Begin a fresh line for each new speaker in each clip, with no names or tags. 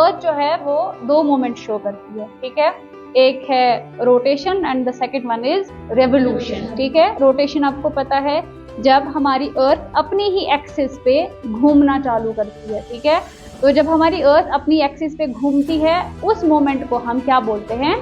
अर्थ जो है वो दो मोमेंट शो करती है, ठीक है। एक है rotation and the second one is revolution, ठीक है। रोटेशन आपको पता है जब हमारी अर्थ अपनी ही एक्सिस पे घूमना चालू करती है, ठीक है। तो जब हमारी अर्थ अपनी एक्सिस पे घूमती है उस मोमेंट को हम क्या बोलते हैं,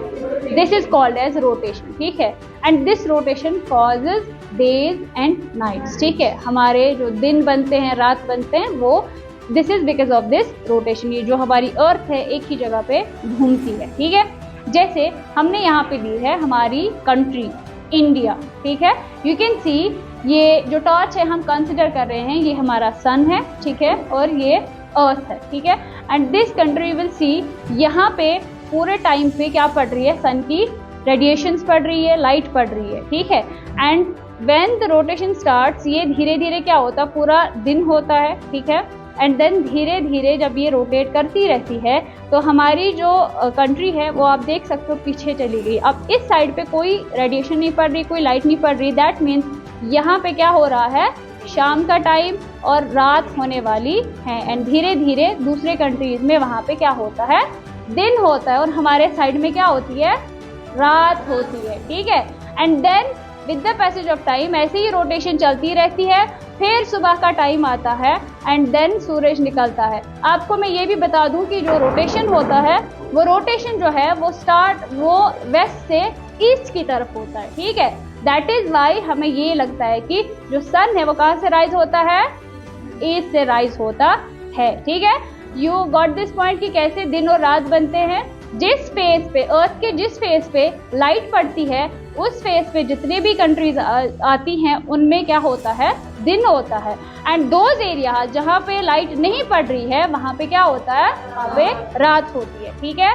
this is called as rotation, ठीक है। And this rotation causes days and nights, ठीक है। हमारे जो दिन बनते हैं, रात बनते हैं, वो this is because of this rotation. ये जो हमारी अर्थ है एक ही जगह पे घूमती है, ठीक है। जैसे हमने यहाँ पे ली है हमारी कंट्री इंडिया, ठीक है। यू कैन सी ये जो टॉर्च है हम कंसिडर कर रहे हैं, ये हमारा सन है, ठीक है, और ये अर्थ है, ठीक है। And this country will see यहाँ पे पूरे टाइम पे क्या पड़ रही है, सन की रेडिएशंस पड़ रही है, लाइट पड़ रही है, ठीक है। And when the rotation starts, ये धीरे धीरे क्या होता है, पूरा दिन होता है, ठीक है। एंड देन धीरे धीरे जब ये रोटेट करती रहती है तो हमारी जो कंट्री है वो आप देख सकते हो पीछे चली गई। अब इस साइड पे कोई रेडिएशन नहीं पड़ रही, कोई लाइट नहीं पड़ रही, दैट मीन्स यहाँ पे क्या हो रहा है, शाम का टाइम और रात होने वाली है। एंड धीरे धीरे दूसरे कंट्रीज में वहाँ पे क्या होता है, दिन होता है, और हमारे साइड में क्या होती है, रात होती है, ठीक है। And then with the passage of time ऐसे ही रोटेशन चलती रहती है, फिर सुबह का टाइम आता है एंड देन सूरज निकलता है। आपको मैं ये भी बता दूं कि जो रोटेशन होता है वो रोटेशन जो है वो वेस्ट से ईस्ट की तरफ होता है, ठीक है। दैट इज वाई हमें ये लगता है कि जो सन है वो कहाँ से राइज होता है, ईस्ट से राइज होता है, ठीक है। यू गॉट दिस पॉइंट कि कैसे दिन और रात बनते हैं। जिस फेज पे, अर्थ के जिस फेज पे लाइट पड़ती है उस फेज पे जितने भी कंट्रीज आती हैं उनमें क्या होता है, दिन होता है। एंड दोज एरिया जहाँ पे लाइट नहीं पड़ रही है वहाँ पे क्या होता है, वहाँ पे रात होती है, ठीक है।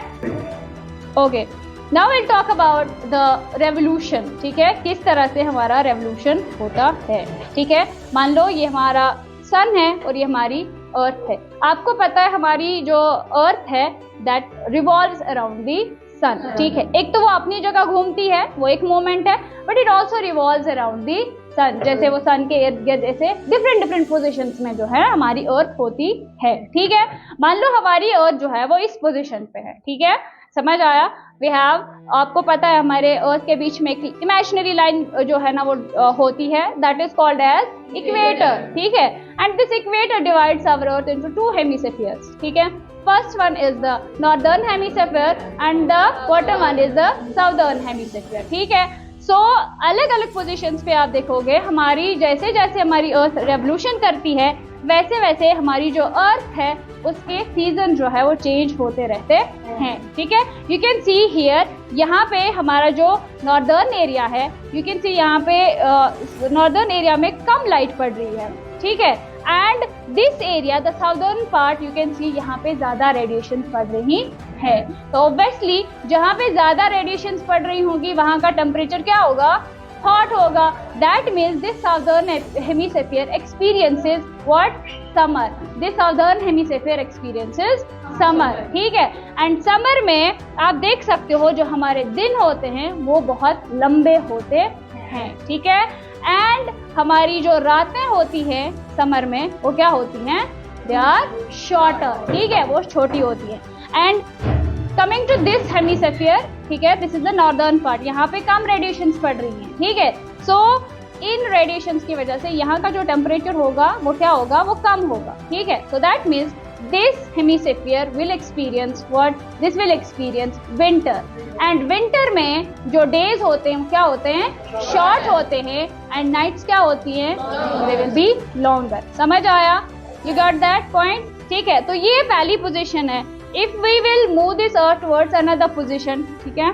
Okay, now will talk about the revolution, ठीक है, किस तरह से हमारा रेवोल्यूशन होता है, ठीक है। मान लो ये हमारा सन है और ये हमारी अर्थ है। आपको पता है हमारी जो अर्थ है दैट रिवॉल्व्स अराउंड दी सन, ठीक है। एक तो वो अपनी जगह घूमती है, वो एक मोमेंट है, but it also revolves around the sun. जैसे वो सन के इर्द गिर्द ऐसे डिफरेंट पोजिशंस में जो है हमारी अर्थ होती है, ठीक है। मान लो हमारी अर्थ जो है वो इस पोजिशन पे है, ठीक है, समझ आया। वी हैव, आपको पता है हमारे अर्थ के बीच में एक इमेजिनरी लाइन जो है ना वो होती है, that is called as equator, ठीक है। And this equator divides our earth into two hemispheres, ठीक है। First one is the northern hemisphere and the bottom one is the southern hemisphere, ठीक है। सो अलग अलग पोजीशंस पे आप देखोगे हमारी जैसे जैसे हमारी अर्थ रेवोल्यूशन करती है वैसे वैसे हमारी जो अर्थ है उसके सीजन जो है वो चेंज होते रहते हैं, ठीक है। यू कैन सी हियर, यहाँ पे हमारा जो नॉर्दर्न एरिया है, यू कैन सी यहाँ पे नॉर्दर्न एरिया में कम लाइट पड़ रही है, ठीक है। And this area the southern part, you can see यहाँ पे ज्यादा रेडिएशन पड़ रही है। तो ऑब्वियसली जहाँ पे ज्यादा रेडिएशन पड़ रही होगी वहाँ का टेम्परेचर क्या होगा, हॉट होगा। That means this southern hemisphere experiences what, summer. This southern hemisphere experiences summer, ठीक है। एंड समर में आप देख सकते हो जो हमारे दिन होते हैं वो बहुत लंबे होते हैं, ठीक है। एंड हमारी जो रातें होती हैं समर में वो क्या होती हैं, दे आर शॉर्टर, ठीक है, वो छोटी होती है। And coming to this hemisphere, ठीक है, this is the northern part, यहाँ पे कम रेडिएशंस पड़ रही हैं, ठीक है। सो इन रेडिएशंस की वजह से यहाँ का जो टेम्परेचर होगा वो क्या होगा, वो कम होगा, ठीक है। So that means this hemisphere will experience what, this will experience winter. And winter में जो डेज होते हैं क्या होते हैं, शॉर्ट होते हैं, एंड नाइट्स क्या होती हैं, दे विल बी लॉन्गर। समझ आया, यू गॉट दैट पॉइंट, ठीक है। तो ये पहली पोजीशन है। If we will move this earth towards another position, ठीक है,